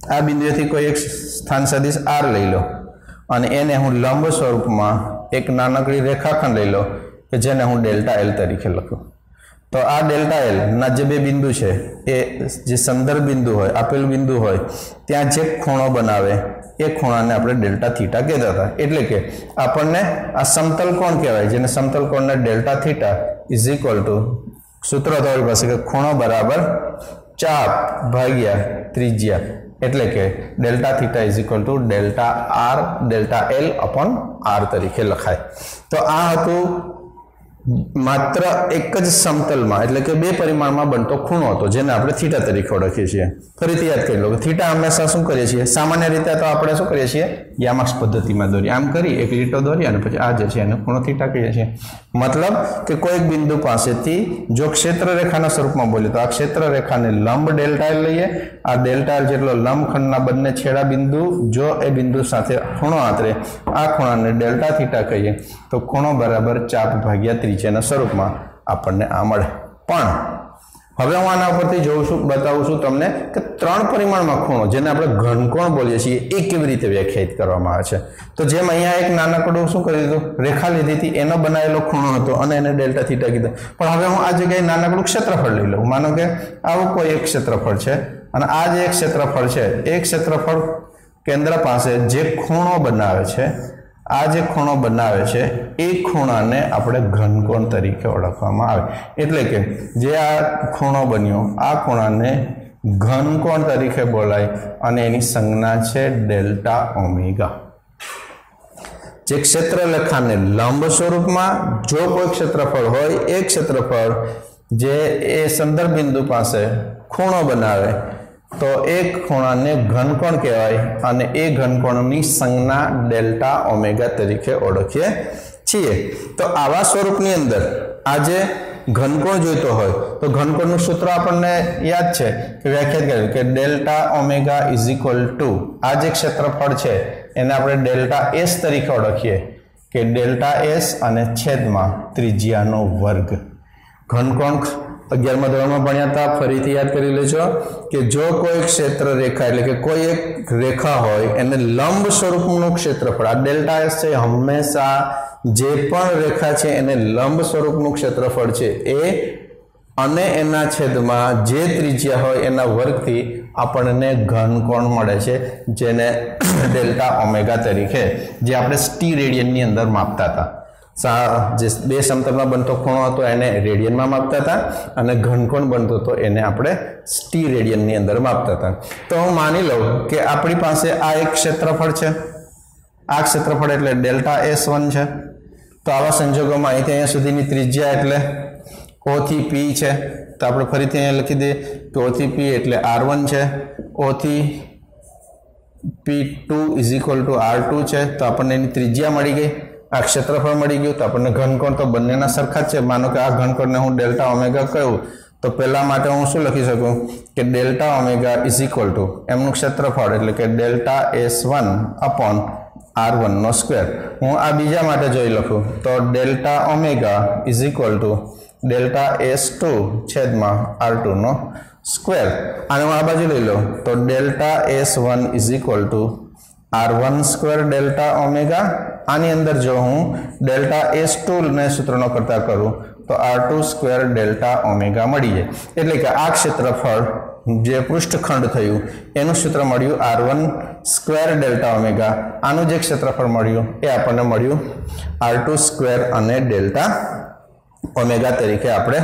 आ बिंदुएथी कोई एक स्थान सदिश आर लई लो अने एने हूँ लंब स्वरूप में एक नानकड़ी रेखाखंड लई लो कि जेने हूँ डेल्टा एल तरीके लखूँ। तो आ डेल्टा एल ना जे बे बिंदु है ए जे संदर्भ बिंदु होय आपेल बिंदु होय त्यां जे खूणो बनावे ए खूणाने आपणे डेल्टा थीटा कहेता हता। एटले के आपणने आ समतल कोण कहेवाय जेने समतल कोणने delta theta is equal to सूत्र तो आपणी पासे के खूणो बराबर चाप भाग्या त्रिज्या एटले के delta theta is equal to delta R delta L upon R तरीके लखाय। तो आ हतुं मात्र एक ज समतल में एटले के बे परिमाण में बनतो खूणो हतो जेने आपणे थीटा तरीके ओळखीए छीए। फरीथी याद करी लो कि थीटा हमेशा शुं करीए छीए सामान्य रीते तो आपणे शुं करीए छीए यामाक्स पद्धति में दौरी आम करी एक लीटो दौरी अने पछी आ जे छे एने खूणो थीटा कहीए छीए। मतलब कि कोई एक बिंदु पासेथी जो क्षेत्र रेखाना स्वरूप में बोलीए तो आ क्षेत्र रेखाने लंब डेल्टा एल लईए आ डेल्टा एल जेटलो लंब खंडना बंने छेड़ा बिंदु जो ए बिंदु साथे खूणो आंतरे आ खूणाने डेल्टा थीटा कहीए तो खूणो बराबर चाप भाग्या त्रिज्याना स्वरूप में आपने आ मळे। पण हवे हूँ आना परथी जोऊं छुं बतावुं छुं तमने के 3 परिमाण में खूणो जेने आपणे घनकोण बोलीए छीए ए केवी रीते व्याख्यायित करवामां आवे छे। तो जेम अहींया एक नानकड़ुं शुं करी दीधुं रेखा लीधी थी एनो बनावेलो खूणो हतो अने एने डेल्टा थीटा कीधो। पण हवे हूँ आ जग्याए नानकड़ुं क्षेत्रफळ लई लऊं। मानो के आवुं कोई एक क्षेत्रफळ छे अने आ जे एक क्षेत्रफळ छे ए क्षेत्रफळ केंद्र पासे जे खूणो बनावे छे आ जे खूणो बनावे छे ए खूणाने आपणे घनकोण तरीके ओळखवामां आवे। एटले के जे आ खूणो बन्यो आ खूणाने घनकोण तरीके बोलाय अने एनी संज्ञा छे डेल्टा ओमेगा। जे क्षेत्र रेखाने लंब स्वरूप में जो कोई क्षेत्रफळ होय ए क्षेत्रफळ जे ए संदर्भ बिंदु पासे खूणो बनावे तो एक खूणाने घनकोण कहेवाय अने ए घनकोणनी संज्ञा डेल्टा ओमेगा तरीके ओळखीए छीए। तो आवा स्वरूपनी अंदर आजे घनकोण जोईतो होय तो घनकोणनुं सूत्र आपणने याद छे के व्याख्यायित करेल के delta omega is equal to आ जे क्षेत्रफळ छे एने आपणे डेल्टा एस तरीके ओळखीए के डेल्टा एस अने छेदमां त्रिज्यानो वर्ग। घनकोण 11मा धोरणमां भण्या हता फरीथी याद करी लेजो कि जो कोई क्षेत्र रेखा एटले के कोई एक रेखा होय एने लंब स्वरूपनुं क्षेत्रफळ आ डेल्टा एस छे हमेशा जे पण रेखा छे एने लंब स्वरूपनुं क्षेत्रफळ छे ए अने एना छेदमां जे त्रिज्या होय एना वर्गथी आपणने घनकोण मळे छे जेने डेल्टा ओमेगा तरीके जे आपणे टी रेडियननी अंदर मापता हता। जे बे समतलमां बनतो खूणो हतो एने रेडियनमां मापता हता अने घनकोण बनतो तो एने आपणे टी रेडियननी अंदर मापता हता। तो हुं मानी लऊं के आपणी पासे आ एक क्षेत्रफळ छे आ क्षेत्रफळ एटले डेल्टा S1 छे। तो आवा संजोगोमां અહીંથી અહીંયા સુધીની ત્રિજ્યા એટલે O થી P છે તો આપણે ફરીથી અહીંયા લખી દઈએ કે O થી P એટલે R1 છે O થી P2 = R2 છે તો આપણને એની ત્રિજ્યા મળી ગઈ आ क्षेत्रफळ मळी गयुं तो आपणे घनकोण तो बंनेना सरखा ज छे। मानो के आ घनकोणने हूँ डेल्टा ओमेगा कहूं तो पहला माटे हूँ शुं लखी शकूं के delta omega is equal to एमनुं क्षेत्रफळ एटले के delta S1 upon R1 no square. हूँ आ बीजा माटे जोई लखूं तो delta omega is equal to delta S2 छेदमां R2 नो स्क्वेर। आने हूँ आ बाजू लई लऊं तो delta S1 is equal to R1 square delta omega आनी अंदर जो हूँ डेल्टा S2 ने सूत्रनो करता करूँ तो R2 स्क्वेर डेल्टा ओमेगा मळी जाय। एटले के आ क्षेत्रफळ जे पृष्ठखंड थयुं एनुं सूत्र मळ्युं R1 स्क्वेर डेल्टा ओमेगा आनुं जे क्षेत्रफळ मळ्युं ए आपणने मळ्युं R2 स्क्वेर अने डेल्टा ओमेगा तरीके आपणे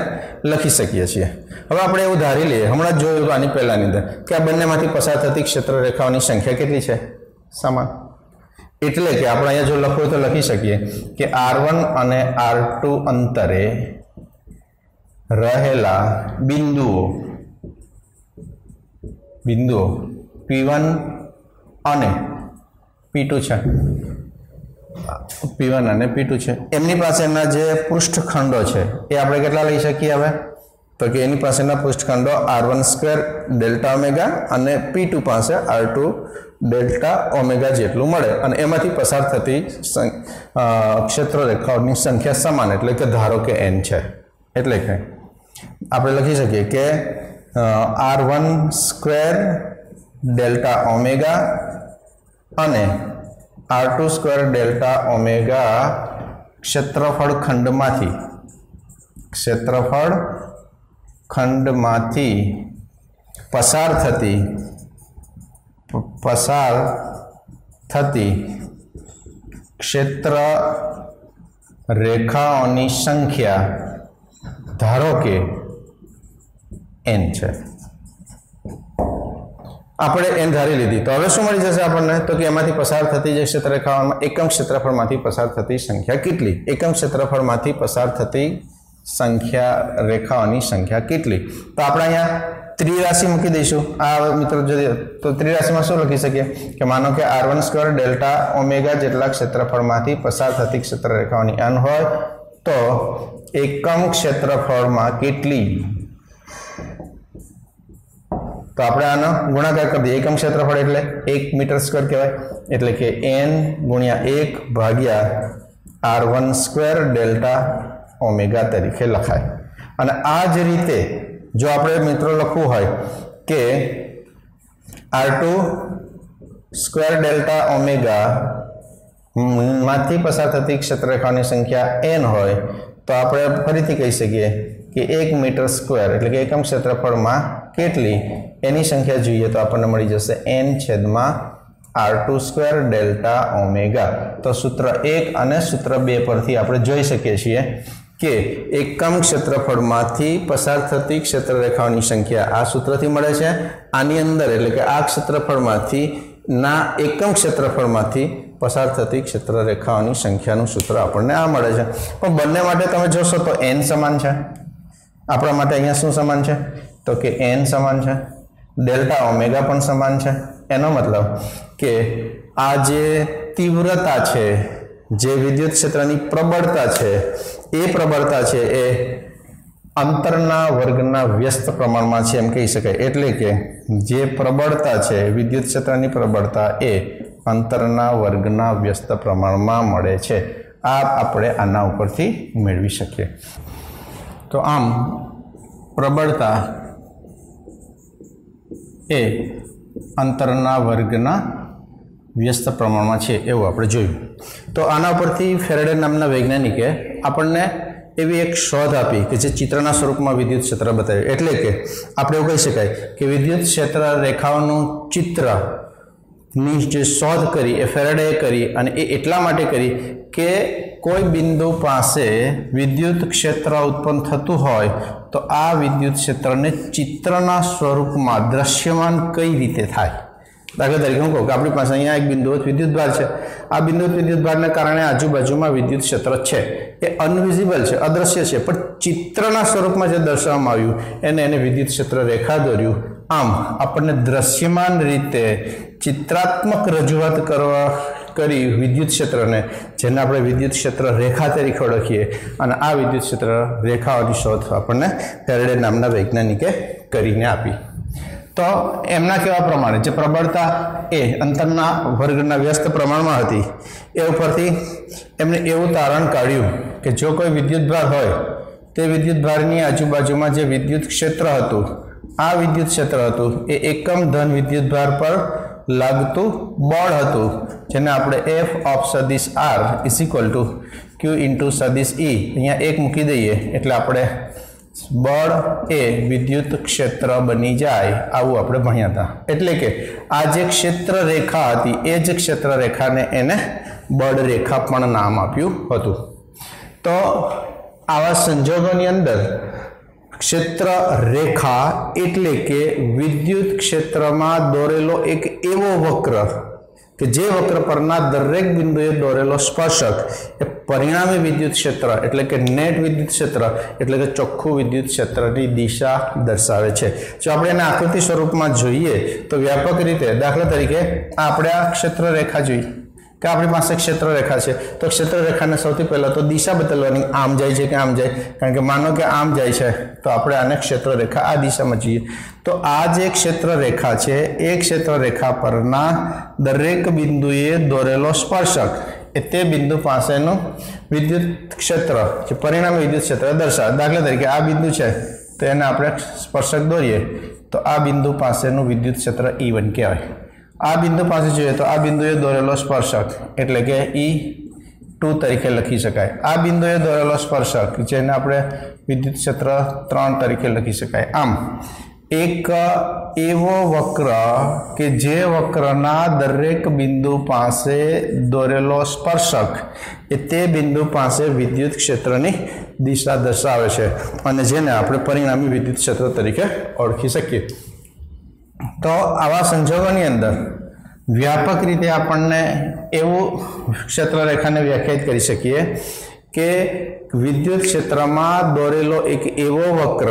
लखी सकीए छीए। हवे आपणे एवुं धारी लईए हमणां ज जोयुं आनी पहेलानी अंदर के आ बंनेमांथी पसार थती क्षेत्र रेखाओनी संख्या केटली छे समान। एटले के आपणे अहींया जो लखવું तो लखी सकीए कि R1 अने R2 अंतरे रहेला बिंदुओ P1 अने P2 छे P1 अने P2 छे एमनी पासेना जे पृष्ठखंडो छे ए आपणे केटला लई शकीए हवे तो कि एनी पासेना पृष्ठखंडो R1 स्क्वेर डेल्टा ओमेगा अने P2 पासे R2 डेल्टा ओमेगा जेटलू मळे अने एमांथी पसार थती क्षेत्र रेखाओनी संख्या समान एटले के धारो के n छे। एटले के आपणे लखी सकीए के R1 स्क्वेर डेल्टा ओमेगा अने R2 स्क्वेर डेल्टा ओमेगा क्षेत्रफल खंडमांथी पसार थती क्षेत्र रेखाओनी संख्या धारो के n है। આપણે n ધારી લીધી તો હવે શું મળી જશે આપણને તો કે એમાંથી પસાર થતી જે ક્ષેત્રરેખાઓમાં એકમ ક્ષેત્રફળમાંથી પસાર થતી સંખ્યા કેટલી એકમ ક્ષેત્રફળમાંથી પસાર થતી સંખ્યા રેખાઓની સંખ્યા કેટલી તો આપણે અહીંયા ત્રિરાશિ મૂકી દઈશું આ મિત્રો જોઈએ તો ત્રિરાશિમાં શું લખી શકીએ કે માનો કે r1 સ્ક્વેર ડેલ્ટા ઓમેગા જેટલા ક્ષેત્રફળમાંથી પસાર થતી ક્ષેત્રરેખાઓની n હોય તો એકમ ક્ષેત્રફળમાં કેટલી तो આપણે આનો ગુણાકાર કરી દઈએ એકમ ક્ષેત્રફળ એટલે 1 મીટર સ્ક્વેર કહેવાય એટલે કે n ગુણ્યા 1 ભાગ્યા r1 સ્ક્વેર ડેલ્ટા ઓમેગા તરીકે લખાય અને આ જ રીતે જો આપણે મિત્રો લખવું હોય કે r2 સ્ક્વેર ડેલ્ટા ઓમેગા માંથી પસાર થતી ક્ષેત્રરેખાની સંખ્યા n હોય તો આપણે ફરીથી કહી શકીએ कि 1 मीटर स्क्वेर એટલે કે એકમ ક્ષેત્રફળમાં કેટલી એની સંખ્યા જોઈએ તો આપણને મળી જશે n છેદમાં r2 સ્ક્વેર ડેલ્ટા ઓમેગા તો સૂત્ર 1 અને સૂત્ર 2 પરથી આપણે જોઈ શકીએ છીએ કે એકમ ક્ષેત્રફળમાંથી પસાર થતી ક્ષેત્રરેખાઓની સંખ્યા આ સૂત્રથી મળે છે આની અંદર એટલે કે આ ક્ષેત્રફળમાંથી ના એકમ ક્ષેત્રફળમાંથી પસાર થતી ક્ષેત્રરેખાઓની સંખ્યાનું સૂત્ર આપણને આ મળે છે પણ બંને માટે તમે જોશો તો n સમાન છે આપણા માટે અહીંયા શું સમાન છે તો કે n સમાન છે ડેલ્ટા ઓમેગા પણ સમાન છે એનો મતલબ કે આ જે તીવ્રતા છે જે વિદ્યુત ક્ષેત્રની પ્રબળતા છે એ અંતરના વર્ગના વ્યસ્ત પ્રમાણમાં છે એમ કહી શકાય એટલે કે જે પ્રબળતા છે વિદ્યુત ક્ષેત્રની પ્રબળતા એ અંતરના વર્ગના વ્યસ્ત પ્રમાણમાં મળે છે આ આપણે આના ઉપરથી મેળવી શકીએ तो आम प्रबलता ए अंतरना वर्गना व्यस्त प्रमाण में है एवं आपणे जोयुं तो आना परथी फेरेडे नामना वैज्ञानिके आपणे एवी एक शोध आपी कि जे चित्रना स्वरूपमां विद्युत क्षेत्र बताव्युं एटले के आपणे एवुं कही शकाय कि विद्युत क्षेत्र रेखाओनुं चित्र नी जे शोध करी ए फेरेडेए करी अने ए एटला माटे करी के कोई बिंदु पासे विद्युत क्षेत्र उत्पन्न थतुं होय तो आ विद्युत क्षेत्र ने चित्रना स्वरूप में दृश्यमान कई रीते थाय दाखला तरीके हूँ कहूँ कि अपनी पास अहींया एक बिंदुवत विद्युत भार है आ बिंदुवत विद्युत भार ने कारणे आजूबाजू में विद्युत क्षेत्र है ये अनविजिबल है अदृश्य है पर चित्रना स्वरूप में जो दर्शाववामां आव्युं एने विद्युत क्षेत्र रेखा दोर्युं आम आपणे दृश्यमान रीते चित्रात्मक रजूआत करवा करी विद्युत क्षेत्र ने जेने आपणे विद्युत क्षेत्र रेखा तरीके ओळखीए अने आ विद्युत क्षेत्र रेखाओनी शोध आपणे फेरेडे नामना वैज्ञानिके करीने आपी तो एमना कहेवा प्रमाणे जे प्रबलता ए अंतरना वर्गना व्यस्त प्रमाणमां हती ए उपरथी एमणे एवुं तारण काढ्युं के जो कोई विद्युत भार होय ते विद्युत भारनी आजूबाजूमां जे विद्युत क्षेत्र हतुं आ विद्युत क्षेत्र हतुं ए एकम धन विद्युत भार पर लागतुं बळ हतुं जेने आपणे एफ ऑफ सदिश R is equal to Q into सदिश ई अहींया एक मूकी दईए एटले आपणे बळ ए विद्युत क्षेत्र बनी जाय आवुं आपणे भण्या हता एटले के आ जे क्षेत्र रेखा हती ए ज क्षेत्र रेखाने एने बळ रेखा पण नाम आप्युं हतुं तो आवा संजोगोनी अंदर क्षेत्र रेखा एटले के विद्युत क्षेत्र में दौरेलो एक एवो वक्र कि जे वक्र परना दरेक बिंदुए दौरेलो स्पर्शक ए परिणामी विद्युत क्षेत्र एटले के नेट विद्युत क्षेत्र एटले के चोख्खुं विद्युत क्षेत्र की दिशा दर्शावे छे जो आपणे एना आकृति स्वरूप में जोईए तो व्यापक रीते दाखला तरीके आपणे आ क्षेत्र रेखा जोईए कि अपनी पास क्षेत्र रेखा है तो क्षेत्र रेखा ने सौ पहला तो दिशा बदलवानी आम जाए कि आम जाए कारण के मानो कि आम जाए तो आपणे आने क्षेत्र रेखा आ दिशा में જોઈએ तो आ जे क्षेत्र रेखा है ए क्षेत्र रेखा परना दरेक बिंदुए दौरेलो स्पर्शक ए बिंदु पासेनु विद्युत क्षेत्र परिणामी विद्युत क्षेत्र दर्शावे दाखला तरीके आ बिंदु है तो एने आपणे स्पर्शक दौरीए तो आ बिंदु पासेनुं विद्युत क्षेत्र E1 कहेवाय। आ बिंदु पासे जोईए तो आ बिंदुए दोरेलो स्पर्शक एटले के E2 तरीके लखी शकाय। आ बिंदुए दोरेलो स्पर्शक जेने आपणे विद्युत क्षेत्र 3 तरीके लखी शकाय। आम एक एवो वक्र के जे वक्रना दरेक बिंदु पासे दोरेलो स्पर्शक ते बिंदु पासे विद्युत क्षेत्रनी दिशा दर्शावे छे अने जेने आपणे परिणामी विद्युत क्षेत्र तरीके ओळखी शकीए। तो आवा संजोगोनी अंदर व्यापक रीते आपणने एवं क्षेत्र रेखाने व्याख्यायित करी शकीए के विद्युत क्षेत्र में दौरेलो एक एवो वक्र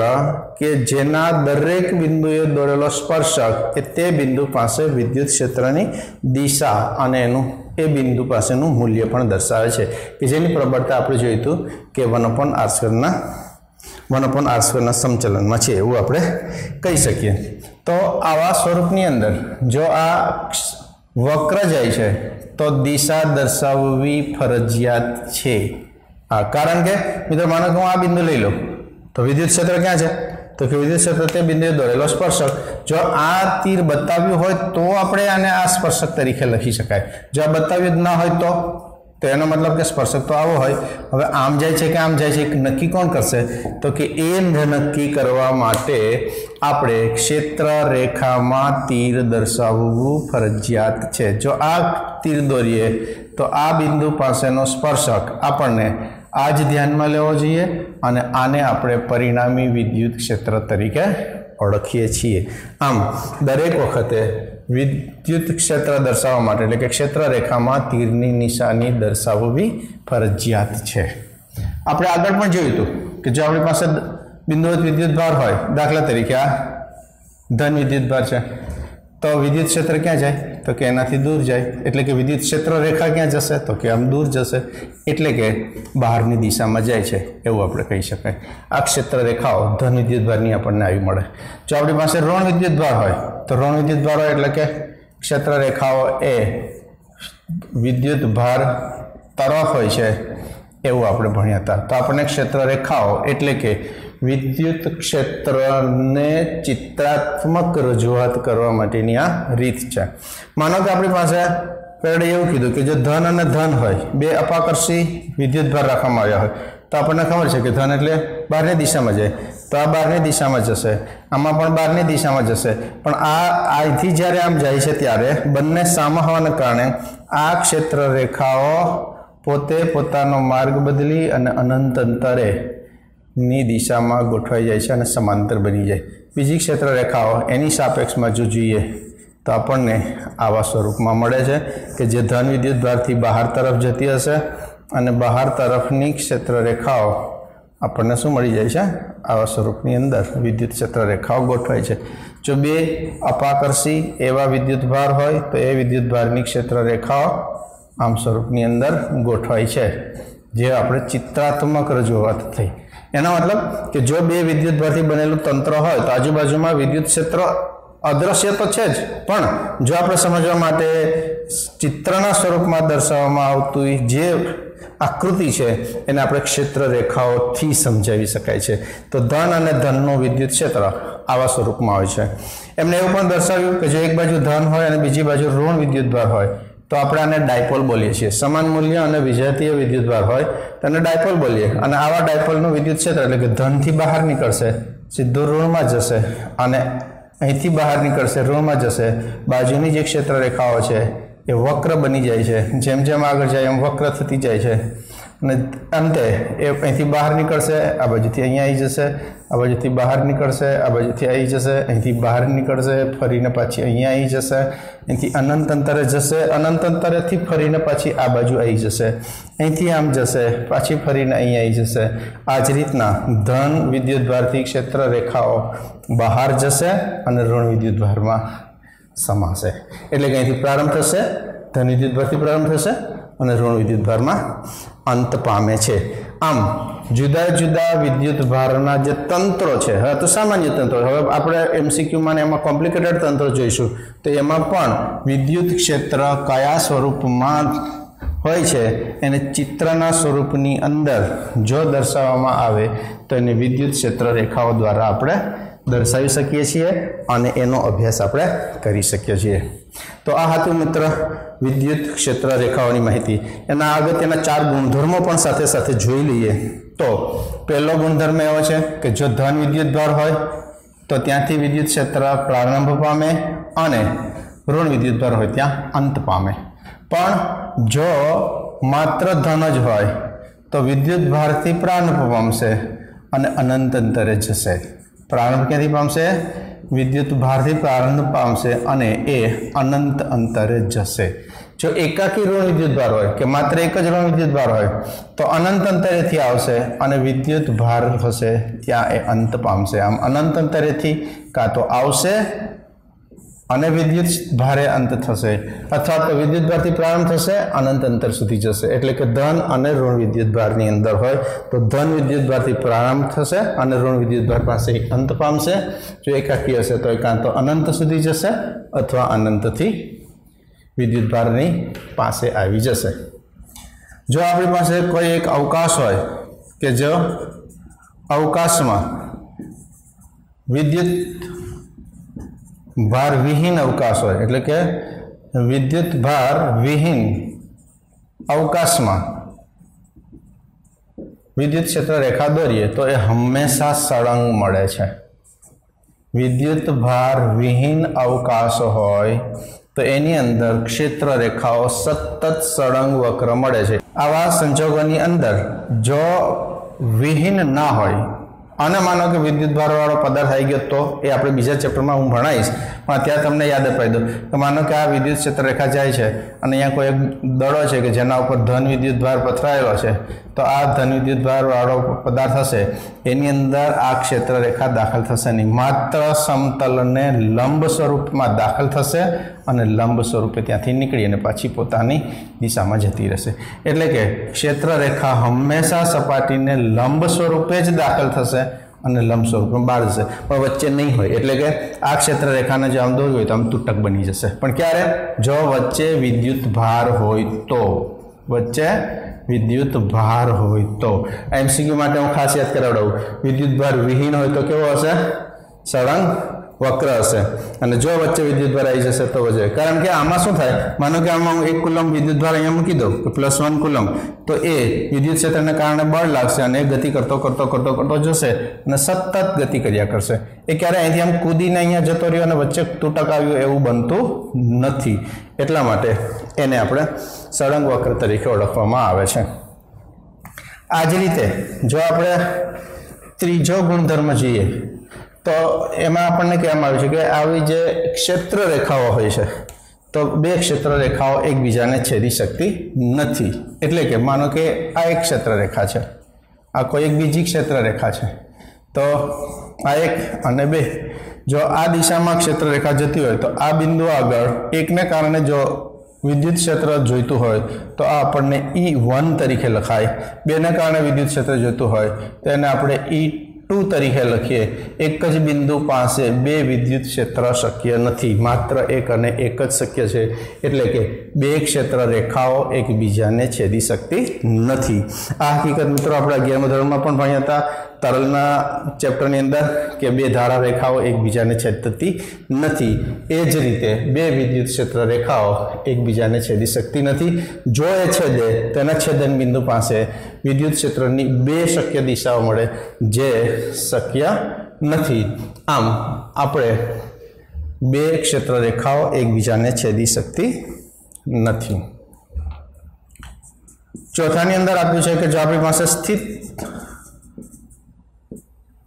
के जेना दरेक बिंदुए दौरेलो स्पर्शक ते बिंदु पासे विद्युत क्षेत्रनी दिशा अने एनु ए बिंदु पासेनुं मूल्य पण दर्शावे छे के जेनी प्रबळता आपणे जोयुं हतुं के 1/r² ना समचलन में छे एवुं आपणे कही शकीए। तो आवा स्वरूपनी अंदर जो आ वक्र जाय छे तो दिशा दर्शाववी फरजियात छे। कारण के मित्रों मानो कि आ बिंदु लई लो तो विद्युत क्षेत्र क्या है तो कि विद्युत क्षेत्र ते बिंदुए दौरेलो स्पर्शक जो आ तीर बताव्युं होय तो आपणे आने आ स्पर्शक तरीके लखी शकाय। जो आ बताव्युं न होय तो एनो मतलब के स्पर्शक तो आवो होय। हवे आम जाय छे के आम जाय छे नक्की कोण करशे तो कि ए नक्की करवा माटे आपणे क्षेत्र रेखामां तीर दर्शावવું फरजियात छे। जो आ तीर दौरीए तो आ बिंदु पासेनो स्पर्शक आपणे आज ध्यान में लेवो जोईए अने आने आपणे परिणामी विद्युत क्षेत्र तरीके ओळखीए छीए। आम दरेक वखते विद्युत क्षेत्र दर्शाववा माटे एटले के क्षेत्र रेखामां तीरनी निशानी दर्शाववी फरजियात छे। आपणे आगळ पण जोयुं हतुं के जो आपणी पासे बिंदुवत विद्युत भार होय दाखला तरीके आ धन विद्युत भार छे तो विद्युत क्षेत्र क्या जाए तो कि एनाथी दूर जाए एटले के विद्युत क्षेत्र रेखा क्या जशे तो कि आम दूर जशे एटले के बहारनी दिशा में जाए छे एवुं आपणे कही शकाय। आ क्षेत्र रेखाओ धन विद्युत भारनी आपणने आवी मळे। जो आपणी पासे ऋण विद्युत भार होय तो ऋण विद्युत भार होय एटले के क्षेत्र रेखाओ ए विद्युत भार तरफ होय छे एवुं आपणे भण्या हता। तो आपणे क्षेत्र रेखाओ एटले के विद्युत क्षेत्र ने चित्रात्मक रजूआत करवा माटेनी आ रीत छे। मानो कि आपणी पासे पहले एवुं कीधुं कि जो धन अने धन होय बे अपाकर्षी विद्युत भार राखवामां आव्या होय तो आपणे खबर छे कि धन एटले बहारनी दिशामां जाय तो आ बहारनी दिशामां जशे आमां पण बहारनी दिशामां जशे पण आ आथी ज्यारे आम जाय छे त्यारे बंने सामा होवाने कारणे आ क्षेत्र रेखाओ पोते पोतानो मार्ग बदली अने अनंत अंतरे नी दिशा में गोठवाई जाए छे अने समांतर बनी जाए। बीजी क्षेत्र रेखाओ एनी सापेक्ष में जो जोईए तो आपणे आवा स्वरूप में मळे छे कि जे धन विद्युत भारथी बहार तरफ जती हशे अने बहार तरफनी क्षेत्र रेखाओ आपणे शुं मळी जाय छे आवा स्वरूपनी अंदर विद्युत क्षेत्र रेखाओ गोठवाय छे। जो बे अपाकर्षी एवा विद्युत भार होय तो ए विद्युत भारनी क्षेत्र रेखाओ आम स्वरूपनी अंदर गोठवाय छे जे आपणे चित्रात्मक रजूआत थई। एना मतलब कि जो बे विद्युत भारथी बनेलुं तंत्र होय तो आजुबाजु में विद्युत क्षेत्र अदृश्य तो छे ज पण जो आपणे समजवा माटे चित्रना स्वरूप में दर्शाववामां आवती जे आकृति है एने आपणे क्षेत्र रेखाओथी समजावी शकाय छे। तो धन अने धननो विद्युत क्षेत्र आवा स्वरूप में आवे छे। एमणे एवुं पण दर्शाव्युं कि जो एक बाजु धन होय अने बीजी बाजु ऋण विद्युत भार होय तो आपणे आने डायपोल बोलीए छीए। समान मूल्य अने विजातीय विद्युत भार होय तो डायपोल बोलीए अने आवा डायपोलनुं विद्युत क्षेत्र एटले कि धनथी बहार निकळशे सीधुं ऋणमां जशे अने અહીંથી બહાર નીકળશે ઋણમાં જશે બાજુની જે ક્ષેત્ર રેખાઓ છે એ વક્ર બની જાય છે જેમ જેમ આગળ જાય એમ વક્ર થતી જાય છે અને અંતે એ અહીંથી બહાર નીકળશે આ બાજુથી અહીંયા આવી જશે આ બાજુથી બહાર નીકળશે આ બાજુથી આવી જશે અહીંથી બહાર નીકળશે ફરીને પાછી અહીંયા આવી જશે અહીંથી અનંત અંતરે જશે અનંત અંતરેથી ફરીને પાછી આ બાજુ આવી જશે અહીંથી આમ જશે પાછી ફરીને અહીંયા આવી જશે આ જ રીતના ધન વિદ્યુત ભારથી ક્ષેત્ર રેખાઓ બહાર જશે અને ઋણ વિદ્યુત ભારમાં સમાશે એટલે કે અહીંથી પ્રારંભ થશે ધન વિદ્યુત ભારથી પ્રારંભ થશે અને ઋણ વિદ્યુત ભારમાં અંત પામે છે। આમ જુદા જુદા વિદ્યુત ભારના જે તંત્રો છે હવે તો સામાન્ય તંત્રો હવે આપણે એમસીક્યુમાં ને એમાં કોમ્પ્લિકેટેડ તંત્રો જોઈશું તો એમાં પણ વિદ્યુત ક્ષેત્ર કયા સ્વરૂપમાં હોય છે એને ચિત્રના સ્વરૂપની અંદર જો દર્શાવવામાં આવે તો એને વિદ્યુત ક્ષેત્ર રેખાઓ દ્વારા આપણે दर्शावी सकीए छीए अने एनो अभ्यास आपणे करी शकीए छीए। तो आ हतुं मित्र विद्युत क्षेत्र रेखाओनी माहिती। एना अगत्यना 4 गुणधर्मो पण साथे साथे जोई लईए। तो पहेलो गुणधर्म एवो छे के जो धन विद्युत भार होय तो त्यांथी विद्युत क्षेत्र प्रारंभ पामे अने ऋण विद्युत भार होय त्यां अंत पामे। पण जो मात्र धन ज होय तो विद्युत भार थी प्रारंभ पामशे अने अनंत अंतरे जशे। प्रारंभ क्यांथी पामशे? विद्युत भार थी प्रारंभ पामशे अने ए अनंत अंतरे जशे। जो एकाकी ऋण विद्युत भार होय के मात्र एक ज ऋण विद्युत भार होय तो अनंत अंतरे थी आवशे अने विद्युत भार हशे त्यां ए अंत पामशे। आम अनंत अंतरे थी कां तो आवशे अने विद्युत भारे अंत थशे अथवा तो विद्युत भार थी प्रारंभ थशे अनंत अंतर सुधी जशे। एटले के धन अने ऋण विद्युत भार नी अंदर होय तो धन विद्युत भार थी प्रारंभ थशे अने ऋण विद्युत भार पासे अंत पामशे। जो एकाकी हशे तो कां तो अनंत सुधी जशे अथवा अनंत थी विद्युत भार नी पासे आवी जशे। जो आपणी पासे कोई एक अवकाश होय के जो अवकाशमां विद्युत भार विहीन अवकाश होय एटले के विद्युत भार विहीन अवकाश में विद्युत क्षेत्र रेखा दौरीए तो ये हमेशा सळंग मळे छे। विद्युत भार विहीन अवकाश होय तो एनी अंदर क्षेत्र रेखाओ सतत सळंग वक्र मळे छे। आवा संजोगोनी अंदर जो विहीन ना होय અને માનો કે વિદ્યુત ભારવાળો પદાર્થ આવી ગયો તો એ આપણે બીજા ચેપ્ટરમાં હું ભણાવીશ પણ અત્યારે તમને યાદ અપાઈ દઉં કે માનો કે આ વિદ્યુત ક્ષેત્ર રેખા જાય છે અને અહીંયા કોઈ એક દડો છે કે જેના ઉપર ધન વિદ્યુત ભાર પથરાયેલો છે તો આ ધન વિદ્યુત ભારવાળો પદાર્થ હશે એની અંદર આ ક્ષેત્ર રેખા દાખલ થશે નહીં, માત્ર સમતલને લંબ સ્વરૂપમાં દાખલ થશે અને લંબ સ્વરૂપે ત્યાંથી નીકળી અને પાછી પોતાની દિશામાં જતી રહેશે। એટલે કે ક્ષેત્ર રેખા હંમેશા સપાટીને લંબ સ્વરૂપે જ દાખલ થશે અને લંબ સ્વરૂપમાં બહાર જશે પણ વચ્ચે નહીં હોય। એટલે કે આ ક્ષેત્ર રેખાને જો આમ દોરવી હોય તો આમ તૂટક બની જશે પણ ક્યારે? જો વચ્ચે વિદ્યુત ભાર હોય તો, વચ્ચે विद्युत भार होय तो। एमसीक्यू माटे हूँ खास याद करावडावुं, विद्युत भार विहीन होय तो केवो हशे? सळंग वक्र हशे अने जो वच्चे विद्युत भार आई जशे तो वजे। कारण के आमां शुं थाय, मानो के आमां 1 कूलम विद्युत भार अहींया मूकी दઉં तो +1 कूलम तो ए विद्युत क्षेत्रने कारणे बळ लागशे अने गति करतो करतो करतो करतो जशे अने सतत गति कर्या करशे। ए क्यारे અહીંથી આમ કૂદીને અહીંયા જતો રહ્યો અને વચ્ચે તૂટક આવ્યું એવું બનતું નથી, એટલા માટે એને આપણે સળંગ વક્ર તરીકે ઓળખવામાં આવે છે। આ જ રીતે જો આપણે ત્રીજો ગુણધર્મ જોઈએ તો એમાં આપણને કહેવામાં આવ્યું છે કે આવી જે ક્ષેત્ર રેખાઓ હોય છે તો બે ક્ષેત્ર રેખાઓ એકબીજાને છેદી શકતી નથી। એટલે કે માનો કે આ એક ક્ષેત્ર રેખા છે, આ કોઈ એક બીજી ક્ષેત્ર રેખા છે તો આ એક અને બે, જો આ દિશામાં ક્ષેત્ર રેખા જતી હોય તો આ બિંદુ આગળ એકને કારણે જો विद्युत क्षेत्र जोईतुं होय तो आ आपणे E1 तरीके लखाय, बेने कारणे विद्युत क्षेत्र जोईतुं होय तो एने आपणे E2 तरीके लखीए। एक ज बिंदु पासे बे विद्युत क्षेत्र शक्य नथी, मात्र एक अने एक ज शक्य छे। एटले के बे क्षेत्र रेखाओ एकबीजाने छेदी शकती नथी। आ हकीकत मित्रों आपणे 11मा धोरणमां पण भण्या हता तरलना चेप्टरनी अंदर के बे धारा रेखाओ एकबीजाने छेदती नथी। ए ज रीते बे विद्युत क्षेत्र रेखाओ एकबीजाने छेदी शकती नथी। जो ए छेदे तेना छेदन बिंदु पासे विद्युत क्षेत्रनी बे शक्य दिशाओ मळे जे शक्य नथी। आम आपणे बे क्षेत्र रेखाओ एकबीजाने छेदी शकती नथी। चौथानी अंदर आप्युं छे के जो आपणी पासे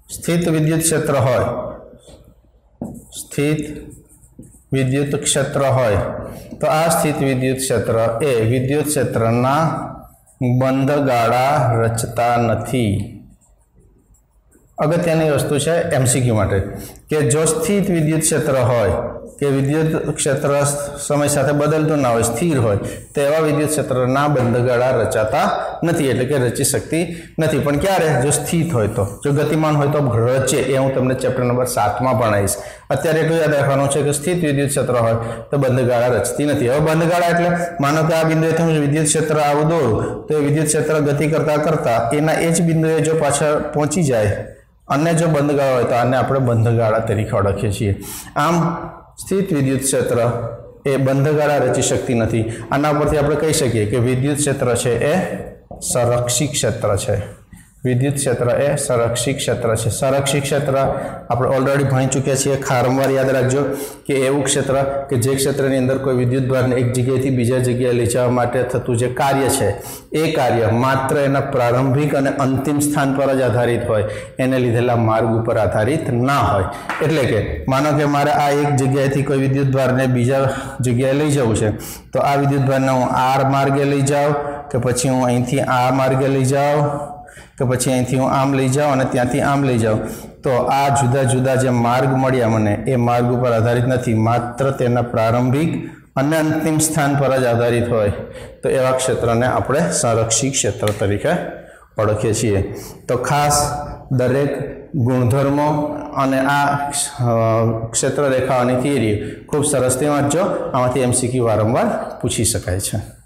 स्थित विद्युत क्षेत्र होय, स्थित विद्युत क्षेत्र होय तो आ स्थित विद्युत क्षेत्र ए विद्युत क्षेत्रना बंध गाळा रचता नथी। अगत्यनी वस्तु है एमसीक्यू माटे के जो स्थित विद्युत क्षेत्र होय के विद्युत क्षेत्र समय साथे बदलतुं ना होय, स्थिर होय तेवा विद्युत क्षेत्रना बंधगाळा रचाता नथी। एटले के रची शकती नथी। पण क्यारे? जो स्थित होय तो, जो गतिमान होय तो रचे। ए हूँ तमने चेप्टर नंबर 7 में भणावीश। अत्यारे एटલું याद राखवानुं छे के स्थित विद्युत क्षेत्र होय तो बंधगाळा रचती नथी। हवे बंधगाळा एटले मानो के आ बिंदुएथी हूँ विद्युत क्षेत्र आवुं दोरुं तो विद्युत क्षेत्र गति करता करता एना ए ज बिंदुए जो पाछळ पहोंची जाय અને જો બંધગાળા હોય તો આને આપણે બંધગાળા તરીકે ઓળખીએ છીએ। આમ સ્થિત વિદ્યુત ક્ષેત્ર એ બંધગાળા રચી શકતી નથી। આના પરથી આપણે કહી શકીએ કે વિદ્યુત ક્ષેત્ર છે એ સંરક્ષી ક્ષેત્ર છે। વિદ્યુત ક્ષેત્ર એ સંરક્ષી ક્ષેત્ર છે। સંરક્ષી ક્ષેત્ર આપણે ઓલરેડી ભણી ચૂક્યા છીએ। વારંવાર યાદ રાખજો કે એવું ક્ષેત્ર કે જે ક્ષેત્રની અંદર કોઈ વિદ્યુત ભારને એક જગ્યાએથી બીજા જગ્યાએ લઈ જવા માટે થતું જે કાર્ય છે એ કાર્ય માત્ર એના પ્રારંભિક અને અંતિમ સ્થાન પર જ આધારિત હોય, એને લીધેલા માર્ગ ઉપર આધારિત ના હોય। એટલે કે માનો કે મારે આ એક જગ્યાએથી કોઈ વિદ્યુત ભારને બીજા જગ્યાએ લઈ જવું છે, તો આ વિદ્યુત ભારને હું આ માર્ગે લઈ જાઉં કે પછી હું અહીંથી આ માર્ગે લઈ જાઉં કે પછી અહીંથી હું આમ લઈ જાઉં અને ત્યાંથી આમ લઈ જાઉં, તો આ જુદા જુદા જે માર્ગ મળ્યા મને એ માર્ગ ઉપર આધારિત નથી, માત્ર તેના પ્રારંભિક અને અંતિમ સ્થાન પર જ આધારિત હોય, તો એવા ક્ષેત્રને આપણે સંરક્ષી ક્ષેત્ર તરીકે ઓળખીએ છીએ। તો ખાસ દરેક ગુણધર્મો અને આ ક્ષેત્ર રેખાઓની થિયરી ખૂબ સરસથી વાંચજો, આમાંથી MCQ વારંવાર પૂછી શકાય છે।